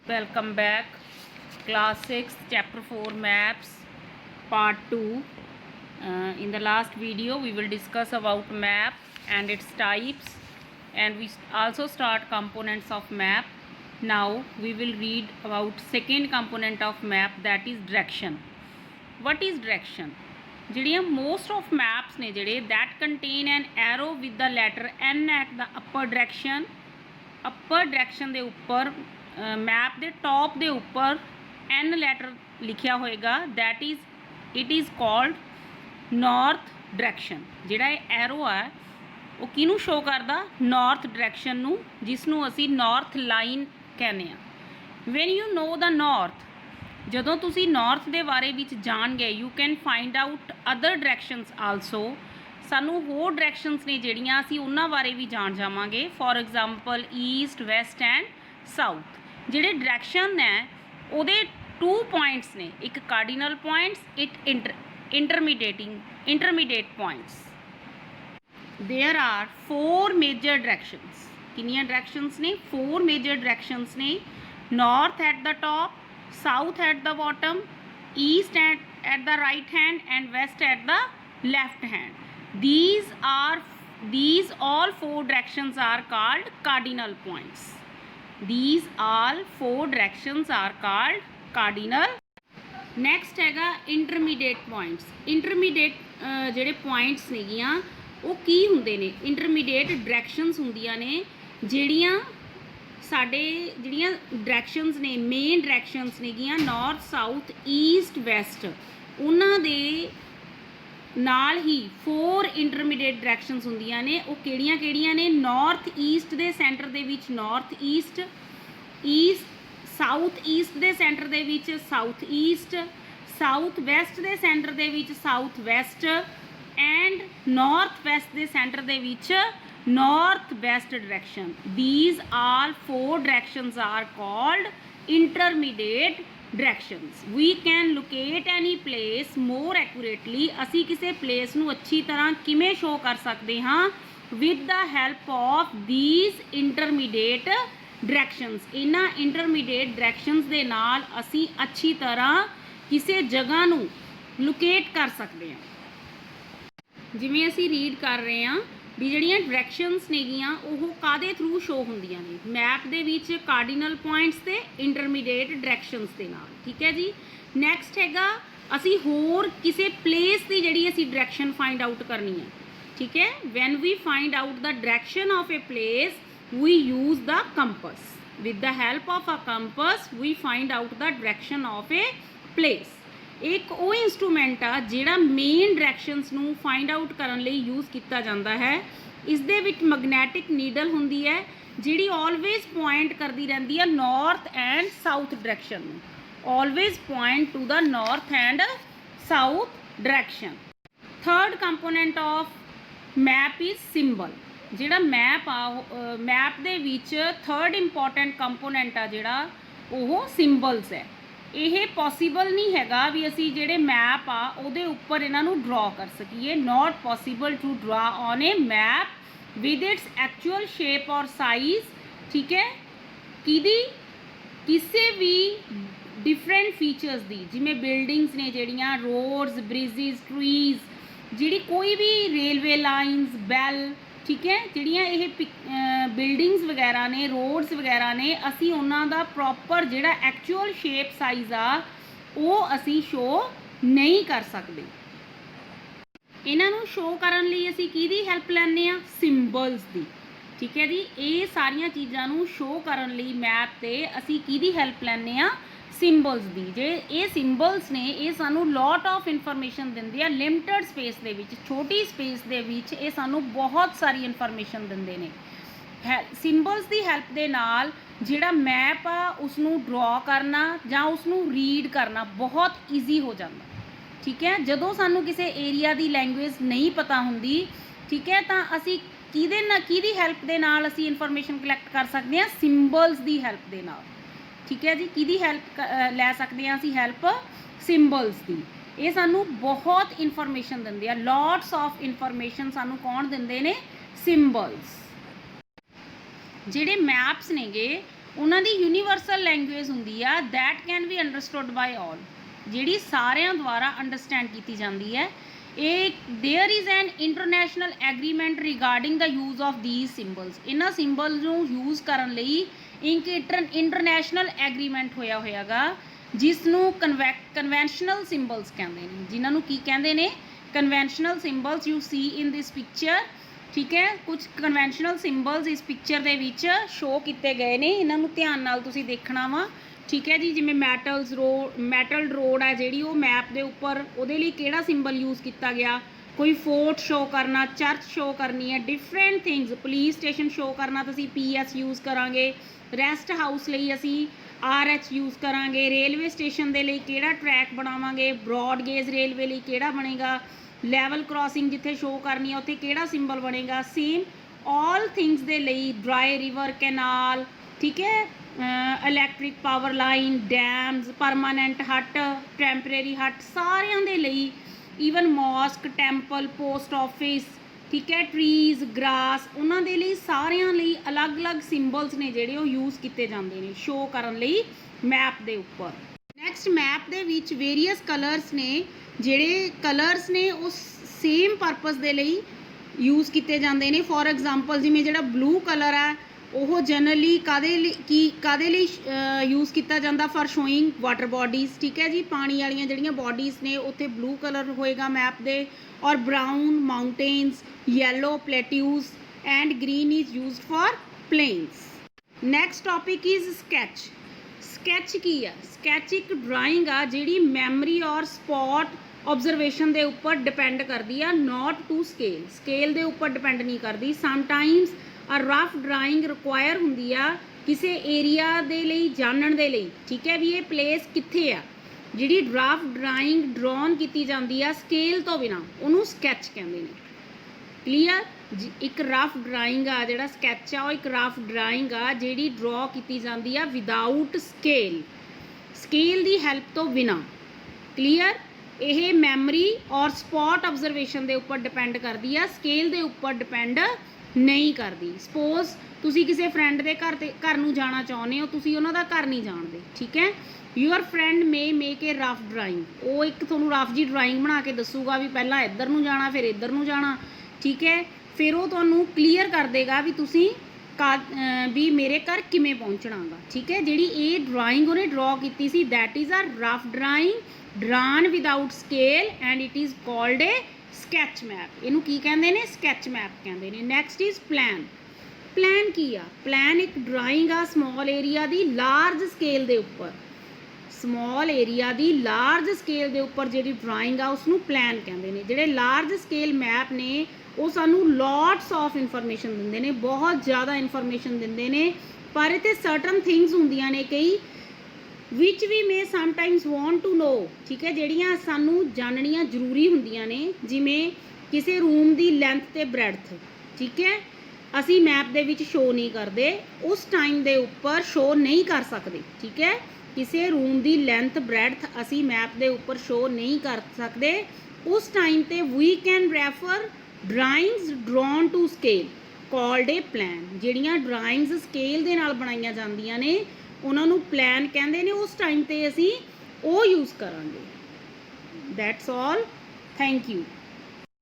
Welcome back. Class 6, Chapter 4 Maps, Part 2. In the last video, we will discuss about map and its types, and we also start components of map. Now we will read about second component of map, that is direction. What is direction? ਜਿਹੜੀਆਂ most of maps ਨੇ ਜਿਹੜੇ that contain an arrow with the letter N at the upper direction ਦੇ ਉੱਪਰ map ਦੇ top ਦੇ ਉੱਪਰ N letter ਲਿਖਿਆ ਹੋਏਗਾ, that is it is called north direction। ਜਿਹੜਾ ਇਹ ਐਰੋ ਹੈ ਉਹ ਕਿਹਨੂੰ ਸ਼ੋ ਕਰਦਾ? north direction ਨੂੰ, ਜਿਸ ਨੂੰ ਅਸੀਂ north line ਕਹਿੰਦੇ ਆ। when you know the north, ਜਦੋਂ ਤੁਸੀਂ north ਦੇ ਬਾਰੇ ਵਿੱਚ ਜਾਣ ਗਏ, you can find out other directions also। ਸਾਨੂੰ ਹੋਰ ਡਾਇਰੈਕਸ਼ਨਸ ਨੇ ਜਿਹੜੀਆਂ ਅਸੀਂ ਉਹਨਾਂ ਬਾਰੇ ਵੀ ਜਾਣ ਜਾਵਾਂਗੇ। For example east, west and south. ਜਿਹੜੇ ਡਾਇਰੈਕਸ਼ਨ ਹੈ ਉਹਦੇ 2 ਪੁਆਇੰਟਸ ਨੇ, ਇੱਕ ਕਾਰਡੀਨਲ ਪੁਆਇੰਟਸ, ਇੱਕ intermediate points. There are 4 major directions. कितनी डायरेक्शंस ने? 4 मेजर डायरेक्शंस ने। North at the top, south at the bottom, east at the right hand and west at the left hand. these all 4 directions are called cardinal points। these all 4 directions are called cardinal। next हैगा intermediate points। intermediate ਜਿਹੜੇ points नेगियां ਉਹ ਕੀ ਹੁੰਦੇ ਨੇ? intermediate directions ਹੁੰਦੀਆਂ ਨੇ ਜਿਹੜੀਆਂ ਸਾਡੇ ਜਿਹੜੀਆਂ ਡਾਇਰੈਕਸ਼ਨਸ ਨੇ, ਮੇਨ ਡਾਇਰੈਕਸ਼ਨਸ ਨੇਗੀਆਂ ਨਾਰਥ, ਸਾਊਥ, ਈਸਟ, ਵੈਸਟ, ਉਹਨਾਂ ਦੇ ਨਾਲ ਹੀ 4 ਇੰਟਰਮੀਡੀਏਟ ਡਾਇਰੈਕਸ਼ਨਸ ਹੁੰਦੀਆਂ ਨੇ। ਉਹ ਕਿਹੜੀਆਂ ਨੇ? ਨਾਰਥ ਈਸਟ ਦੇ ਸੈਂਟਰ ਦੇ ਵਿੱਚ ਨਾਰਥ ਈਸਟ, ਸਾਊਥ ਈਸਟ ਦੇ ਸੈਂਟਰ ਦੇ ਵਿੱਚ ਸਾਊਥ ਈਸਟ, ਸਾਊਥ ਵੈਸਟ ਦੇ ਸੈਂਟਰ ਦੇ ਵਿੱਚ south West, and north West ਦੇ ਸੈਂਟਰ ਦੇ ਵਿੱਚ north west direction। these all 4 directions are called intermediate directions। we can locate any place more accurately। ਅਸੀਂ ਕਿਸੇ place ਨੂੰ ਅੱਛੀ ਤਰ੍ਹਾਂ ਕਿਵੇਂ ਸ਼ੋ ਕਰ ਸਕਦੇ ਹਾਂ? with the help of these intermediate directions। ਇਹਨਾਂ intermediate directions ਦੇ ਨਾਲ ਅਸੀਂ ਅੱਛੀ ਤਰ੍ਹਾਂ ਕਿਸੇ ਜਗ੍ਹਾ ਨੂੰ ਲੋਕੇਟ ਕਰ ਸਕਦੇ ਹਾਂ। ਜਿਵੇਂ ਅਸੀਂ ਰੀਡ ਕਰ ਰਹੇ ਹਾਂ ਵੀ ਜਿਹੜੀਆਂ ਡਾਇਰੈਕਸ਼ਨਸ ਨੇਗੀਆਂ ਉਹ ਕਾਹਦੇ ਥਰੂ ਸ਼ੋ ਹੁੰਦੀਆਂ ਨੇ? ਮੈਪ ਦੇ ਵਿੱਚ ਕਾਰਡੀਨਲ ਪੁਆਇੰਟਸ ਤੇ ਇੰਟਰਮੀਡੀਏਟ ਡਾਇਰੈਕਸ਼ਨਸ ਦੇ ਨਾਲ। ਠੀਕ ਹੈ ਜੀ। ਨੈਕਸਟ ਹੈਗਾ ਅਸੀਂ ਹੋਰ ਕਿਸੇ ਪਲੇਸ ਦੀ ਜਿਹੜੀ ਅਸੀਂ ਡਾਇਰੈਕਸ਼ਨ ਫਾਈਂਡ ਆਊਟ ਕਰਨੀ ਹੈ। ਠੀਕ ਹੈ। When we find out the direction of a place we use the compass. With the help of a compass we find out the direction of a place. ਇੱਕ ਉਹ instrument ਆ ਜਿਹੜਾ main directions ਨੂੰ find out ਕਰਨ ਲਈ use ਕੀਤਾ ਜਾਂਦਾ ਹੈ। ਇਸ ਦੇ ਵਿੱਚ ਮੈਗਨੈਟਿਕ ਨੀਡਲ ਹੁੰਦੀ ਹੈ ਜਿਹੜੀ ਆਲਵੇਜ਼ ਪੁਆਇੰਟ ਕਰਦੀ ਰਹਿੰਦੀ ਹੈ ਨਾਰਥ ਐਂਡ ਸਾਊਥ ਡਾਇਰੈਕਸ਼ਨ ਨੂੰ। Always point to the north and south direction. Third component of map is symbol. ਜਿਹੜਾ ਮੈਪ ਆ, ਮੈਪ ਦੇ ਵਿੱਚ ਥਰਡ ਇੰਪੋਰਟੈਂਟ ਕੰਪੋਨੈਂਟ ਆ ਜਿਹੜਾ ਉਹ ਸਿੰਬਲਸ ਹੈ। ਇਹ ਪੋਸੀਬਲ ਨਹੀਂ ਹੈਗਾ ਵੀ ਅਸੀਂ ਜਿਹੜੇ ਮੈਪ ਆ ਉਹਦੇ ਉੱਪਰ ਇਹਨਾਂ ਨੂੰ ਡਰਾ ਕਰ ਸਕੀਏ। ਨਾਟ ਪੋਸੀਬਲ ਟੂ ਡਰਾ on A map with it's actual shape ਔਰ ਸਾਈਜ਼। ਠੀਕ ਹੈ। ਕਿਹਦੀ? ਕਿਸੇ ਵੀ ਡਿਫਰੈਂਟ ਫੀਚਰਸ ਦੀ, ਜਿਵੇਂ ਬਿਲਡਿੰਗਸ ਨੇ ਜਿਹੜੀਆਂ, ਰੋਡਸ, ਬ੍ਰਿਜਿਸ, ਟਰੀਜ਼, ਜਿਹੜੀ ਕੋਈ ਵੀ ਰੇਲਵੇ ਲਾਈਨਸ, ਬੈਲ, ਠੀਕ ਹੈ, ਜਿਹੜੀਆਂ ਇਹ ਬਿਲਡਿੰਗਸ ਵਗੈਰਾ ਨੇ, ਰੋਡਸ ਵਗੈਰਾ ਨੇ, ਅਸੀਂ ਉਹਨਾਂ ਦਾ ਪ੍ਰੋਪਰ ਜਿਹੜਾ ਐਕਚੁਅਲ ਸ਼ੇਪ ਸਾਈਜ਼ ਆ ਉਹ ਅਸੀਂ ਸ਼ੋ ਨਹੀਂ ਕਰ ਸਕਦੇ। ਇਹਨਾਂ ਨੂੰ ਸ਼ੋ ਕਰਨ ਲਈ ਅਸੀਂ ਕਿਹਦੀ ਹੈਲਪ ਲੈਂਦੇ ਆ? ਸਿੰਬਲਸ ਦੀ। ਠੀਕ ਹੈ ਜੀ। ਇਹ ਸਾਰੀਆਂ ਚੀਜ਼ਾਂ ਨੂੰ ਸ਼ੋ ਕਰਨ ਲਈ ਮੈਪ 'ਤੇ ਅਸੀਂ ਕਿਹਦੀ ਹੈਲਪ ਲੈਂਦੇ ਆ? ਸਿੰਬਲਸ ਦੀ। ਜੇ ਇਹ ਸਿੰਬਲਸ ਨੇ ਇਹ ਸਾਨੂੰ ਲੋਟ ਆਫ ਇਨਫੋਰਮੇਸ਼ਨ ਦਿੰਦੇ ਆ ਲਿਮਟਡ ਸਪੇਸ ਦੇ ਵਿੱਚ, ਛੋਟੀ ਸਪੇਸ ਦੇ ਵਿੱਚ ਇਹ ਸਾਨੂੰ ਬਹੁਤ ਸਾਰੀ ਇਨਫੋਰਮੇਸ਼ਨ ਦਿੰਦੇ ਨੇ। ਸਿੰਬਲਸ ਦੀ ਹੈਲਪ ਦੇ ਨਾਲ ਜਿਹੜਾ ਮੈਪ ਆ ਉਸ ਨੂੰ ਡਰਾ ਕਰਨਾ ਜਾਂ ਉਸ ਨੂੰ ਰੀਡ ਕਰਨਾ ਬਹੁਤ ਈਜ਼ੀ ਹੋ ਜਾਂਦਾ। ਠੀਕ ਹੈ। ਜਦੋਂ ਸਾਨੂੰ ਕਿਸੇ ਏਰੀਆ ਦੀ ਲੈਂਗੁਏਜ ਨਹੀਂ ਪਤਾ ਹੁੰਦੀ, ਠੀਕ ਹੈ, ਤਾਂ ਅਸੀਂ ਕਿਹਦੀ ਹੈਲਪ ਦੇ ਨਾਲ ਅਸੀਂ ਇਨਫੋਰਮੇਸ਼ਨ ਕਲੈਕਟ ਕਰ ਸਕਦੇ ਹਾਂ? ਸਿੰਬਲਸ ਦੀ ਹੈਲਪ ਦੇ ਨਾਲ। ਠੀਕ ਹੈ ਜੀ। ਕਿਹਦੀ ਹੈਲਪ ਲੈ ਸਕਦੇ ਹਾਂ ਅਸੀਂ? ਹੈਲਪ ਸਿੰਬਲਸ ਦੀ। ਇਹ ਸਾਨੂੰ ਬਹੁਤ ਇਨਫੋਰਮੇਸ਼ਨ ਦਿੰਦੇ ਆ, ਲੋਟਸ ਆਫ ਇਨਫੋਰਮੇਸ਼ਨ ਸਾਨੂੰ ਕੌਣ ਦਿੰਦੇ ਨੇ? ਸਿੰਬਲਸ। ਜਿਹੜੇ ਮੈਪਸ ਨੇਗੇ ਉਹਨਾਂ ਦੀ ਯੂਨੀਵਰਸਲ ਲੈਂਗੁਏਜ ਹੁੰਦੀ ਆ ਦੈਟ ਕੈਨ ਬੀ ਅੰਡਰਸਟੂਡ ਬਾਈ ਆਲ, ਜਿਹੜੀ ਸਾਰਿਆਂ ਦੁਆਰਾ ਅੰਡਰਸਟੈਂਡ ਕੀਤੀ ਜਾਂਦੀ ਹੈ। ਇਹ there is an international agreement regarding the use of these ਸਿੰਬਲਸ, ਇਹਨਾਂ ਸਿੰਬਲ ਨੂੰ ਯੂਜ਼ ਕਰਨ ਲਈ ਇੱਕ ਇੰਟਰਨੈਸ਼ਨਲ ਐਗਰੀਮੈਂਟ ਹੋਇਆ ਗਾ, ਜਿਸ ਨੂੰ ਕਨਵੈਨਸ਼ਨਲ ਸਿੰਬਲਸ ਕਹਿੰਦੇ ਨੇ, ਜਿਨ੍ਹਾਂ ਨੂੰ ਕੀ ਕਹਿੰਦੇ ਨੇ, conventional ਸਿੰਬਲਸ you C in this picture. ਠੀਕ ਹੈ, ਕੁਝ ਕਨਵੈਨਸ਼ਨਲ ਸਿੰਬਲਸ ਇਸ ਪਿਕਚਰ ਦੇ ਵਿੱਚ ਸ਼ੋ ਕੀਤੇ ਗਏ ਨੇ, ਇਹਨਾਂ ਨੂੰ ਧਿਆਨ ਨਾਲ ਤੁਸੀਂ ਦੇਖਣਾ ਵਾ। ਠੀਕ ਹੈ ਜੀ, ਜਿਵੇਂ ਮੈਟਲ ਰੋਡ ਹੈ ਜਿਹੜੀ, ਉਹ ਮੈਪ ਦੇ ਉੱਪਰ ਉਹਦੇ ਲਈ ਕਿਹੜਾ ਸਿੰਬਲ ਯੂਜ਼ ਕੀਤਾ ਗਿਆ, ਕੋਈ ਫੋਰਟ ਸ਼ੋ ਕਰਨਾ, ਚਰਚ ਸ਼ੋ ਕਰਨੀ ਹੈ, different things, police station show ਕਰਨਾ ਤਾਂ ਅਸੀਂ PS ਯੂਜ਼ ਕਰਾਂਗੇ, ਰੈਸਟ ਹਾਊਸ ਲਈ ਅਸੀਂ RH ਯੂਜ਼ ਕਰਾਂਗੇ, ਰੇਲਵੇ ਸਟੇਸ਼ਨ ਦੇ ਲਈ ਕਿਹੜਾ ਟਰੈਕ ਬਣਾਵਾਂਗੇ, ਬ੍ਰੌਡ ਗੇਜ ਰੇਲਵੇ ਲਈ ਕਿਹੜਾ ਬਣੇਗਾ, ਲੈਵਲ ਕ੍ਰਾਸਿੰਗ ਜਿੱਥੇ ਸ਼ੋ ਕਰਨੀ ਹੈ ਉੱਥੇ ਕਿਹੜਾ ਸਿੰਬਲ ਬਣੇਗਾ। ਸੇਮ ਆਲ ਥਿੰਗਸ ਦੇ ਲਈ, ਡਰਾਈ ਰਿਵਰ, ਕੈਨਾਲ, ਠੀਕ ਹੈ, electric power line, dams, permanent hut, temporary hut, ਸਾਰਿਆਂ ਦੇ ਲਈ, even mosque, temple, post office, ਠੀਕ ਹੈ, ਟਰੀਜ਼, ਗ੍ਰਾਸ, ਉਹਨਾਂ ਦੇ ਲਈ ਸਾਰਿਆਂ ਲਈ ਅਲੱਗ-ਅਲੱਗ ਸਿੰਬਲਸ ਨੇ ਜਿਹੜੇ ਉਹ ਯੂਜ਼ ਕੀਤੇ ਜਾਂਦੇ ਨੇ ਸ਼ੋ ਕਰਨ ਲਈ ਮੈਪ ਦੇ ਉੱਪਰ। ਨੈਕਸਟ, ਮੈਪ ਦੇ ਵਿੱਚ ਵੇਰੀਅਸ ਕਲਰਸ ਨੇ, ਜਿਹੜੇ ਕਲਰਸ ਨੇ ਉਹ ਸੇਮ ਪਰਪਸ ਦੇ ਲਈ ਯੂਜ਼ ਕੀਤੇ ਜਾਂਦੇ ਨੇ। ਫੋਰ ਐਗਜ਼ਾਮਪਲ, ਜਿਵੇਂ ਜਿਹੜਾ ਬਲੂ ਕਲਰ ਹੈ ਉਹ ਜਨਰਲੀ ਕਾਹਦੇ ਲਈ ਯੂਜ਼ ਕੀਤਾ ਜਾਂਦਾ, ਫॉर ਸ਼ੋਇੰਗ ਵਾਟਰ ਬੋਡੀਜ਼। ਠੀਕ ਹੈ ਜੀ, ਪਾਣੀ ਵਾਲੀਆਂ ਜਿਹੜੀਆਂ ਬੋਡੀਜ਼ ਨੇ ਉੱਥੇ ਬਲੂ ਕਲਰ ਹੋਏਗਾ ਮੈਪ ਦੇ, ਔਰ brown mountains, yellow plateaus and green is used for plains. Next topic is sketch. Sketch ਕੀ ਆ? ਸਕੈਚ ਇੱਕ ਡਰਾਇੰਗ ਆ ਜਿਹੜੀ ਮੈਮਰੀ ਔਰ ਸਪੌਟ ਆਬਜ਼ਰਵੇਸ਼ਨ ਦੇ ਉੱਪਰ ਡਿਪੈਂਡ ਕਰਦੀ ਆ, ਨੋਟ ਟੂ ਸਕੇਲ ਦੇ ਉੱਪਰ ਡਿਪੈਂਡ ਨਹੀਂ ਕਰਦੀ। ਸਮਟਾਈਮਸ ਆ ਰਫ ਡਰਾਇੰਗ ਰਿਕੁਆਇਰ ਹੁੰਦੀ ਆ ਕਿਸੇ ਏਰੀਆ ਦੇ ਲਈ ਜਾਣਨ ਦੇ ਲਈ, ਠੀਕ ਹੈ, ਵੀ ਇਹ ਪਲੇਸ ਕਿੱਥੇ ਆ। ਜਿਹੜੀ ਰਫ ਡਰਾਇੰਗ ਡਰਾਉਨ ਕੀਤੀ ਜਾਂਦੀ ਆ ਸਕੇਲ ਤੋਂ ਬਿਨਾਂ, ਉਹਨੂੰ ਸਕੈਚ ਕਹਿੰਦੇ ਨੇ। ਕਲੀਅਰ? ਇੱਕ ਰਫ ਡਰਾਇੰਗ ਆ ਜਿਹੜਾ ਸਕੈਚ ਆ, ਉਹ ਇੱਕ ਰਫ ਡਰਾਇੰਗ ਆ ਜਿਹੜੀ ਡਰਾ ਕੀਤੀ ਜਾਂਦੀ ਆ ਵਿਦਾਊਟ ਸਕੇਲ ਦੀ ਹੈਲਪ ਤੋਂ ਬਿਨਾਂ। ਕਲੀਅਰ? ਇਹ ਮੈਮਰੀ ਔਰ ਸਪੌਟ ਆਬਜ਼ਰਵੇਸ਼ਨ ਦੇ ਉੱਪਰ ਡਿਪੈਂਡ ਕਰਦੀ ਆ, ਸਕੇਲ ਦੇ ਉੱਪਰ ਡਿਪੈਂਡ ਨਹੀਂ ਕਰਦੀ। ਸਪੋਜ਼ ਤੁਸੀਂ ਕਿਸੇ ਫਰੈਂਡ ਦੇ ਘਰ ਨੂੰ ਜਾਣਾ ਚਾਹੁੰਦੇ ਹੋ, ਤੁਸੀਂ ਉਹਨਾਂ ਦਾ ਘਰ ਨਹੀਂ ਜਾਣਦੇ, ਠੀਕ ਹੈ, your friend may make a rough drawing, ਉਹ ਇੱਕ ਤੁਹਾਨੂੰ ਰਫ ਜੀ ਡਰਾਇੰਗ ਬਣਾ ਕੇ ਦੱਸੂਗਾ ਵੀ ਪਹਿਲਾਂ ਇੱਧਰ ਨੂੰ ਜਾਣਾ ਫਿਰ ਇੱਧਰ ਨੂੰ ਜਾਣਾ, ਠੀਕ ਹੈ, ਫਿਰ ਉਹ ਤੁਹਾਨੂੰ ਕਲੀਅਰ ਕਰ ਦੇਗਾ ਵੀ ਤੁਸੀਂ ਵੀ ਮੇਰੇ ਘਰ ਕਿਵੇਂ ਪਹੁੰਚਣਾ ਗਾ। ਠੀਕ ਹੈ, ਜਿਹੜੀ ਇਹ ਡਰਾਇੰਗ ਉਹਨੇ ਡਰਾ ਕੀਤੀ ਸੀ, that is a rough drawing drawn without scale and it is called a sketch map. ਇਹਨੂੰ ਕੀ ਕਹਿੰਦੇ ਨੇ? ਸਕੈਚ ਮੈਪ ਕਹਿੰਦੇ ਨੇ। Next is plan. ਪਲਾਨ ਕੀ ਆ? ਪਲਾਨ ਇੱਕ ਡਰਾਇੰਗ ਆ ਸਮੋਲ ਏਰੀਆ ਦੀ ਲਾਰਜ ਸਕੇਲ ਦੇ ਉੱਪਰ, ਸਮੋਲ ਏਰੀਆ ਦੀ ਲਾਰਜ ਸਕੇਲ ਦੇ ਉੱਪਰ ਜਿਹੜੀ ਡਰਾਇੰਗ ਆ ਉਸਨੂੰ ਪਲਾਨ ਕਹਿੰਦੇ ਨੇ। ਜਿਹੜੇ ਲਾਰਜ ਸਕੇਲ ਮੈਪ ਨੇ ਉਹ ਸਾਨੂੰ ਲੋਟਸ ਆਫ ਇਨਫੋਰਮੇਸ਼ਨ ਦਿੰਦੇ ਨੇ, ਬਹੁਤ ਜ਼ਿਆਦਾ ਇਨਫੋਰਮੇਸ਼ਨ ਦਿੰਦੇ ਨੇ, ਪਰ ਇਹ 'ਤੇ ਸਰਟਨ ਥਿੰਗਸ ਹੁੰਦੀਆਂ ਨੇ ਕਈ ਵਿਚ ਵੀ ਮੇ ਸਮਟਾਈਮਸ ਵਾਂਟ ਟੂ ਨੋ, ਠੀਕ ਹੈ, ਜਿਹੜੀਆਂ ਸਾਨੂੰ ਜਾਣਨੀਆਂ ਜ਼ਰੂਰੀ ਹੁੰਦੀਆਂ ਨੇ, ਜਿਵੇਂ ਕਿਸੇ ਰੂਮ ਦੀ ਲੈਂਥ ਅਤੇ ਬ੍ਰੈਡਥ, ਠੀਕ ਹੈ, ਅਸੀਂ ਮੈਪ ਦੇ ਵਿੱਚ ਸ਼ੋ ਨਹੀਂ ਕਰਦੇ, ਉਸ ਟਾਈਮ ਦੇ ਉੱਪਰ ਸ਼ੋ ਨਹੀਂ ਕਰ ਸਕਦੇ, ਠੀਕ ਹੈ, ਕਿਸੇ ਰੂਮ ਦੀ ਲੈਂਥ ਬ੍ਰੈਡਥ ਅਸੀਂ ਮੈਪ ਦੇ ਉੱਪਰ ਸ਼ੋ ਨਹੀਂ ਕਰ ਸਕਦੇ, ਉਸ ਟਾਈਮ 'ਤੇ ਵੀ can refer drawings drawn to scale called a plan. ਜਿਹੜੀਆਂ ਡਰਾਇੰਗਸ ਸਕੇਲ ਦੇ ਨਾਲ ਬਣਾਈਆਂ ਜਾਂਦੀਆਂ ਨੇ ਉਹਨਾਂ ਨੂੰ ਪਲਾਨ ਕਹਿੰਦੇ ਨੇ, ਉਸ ਟਾਈਮ 'ਤੇ ਅਸੀਂ ਉਹ ਯੂਜ਼ ਕਰਾਂਗੇ। That's all, thank you.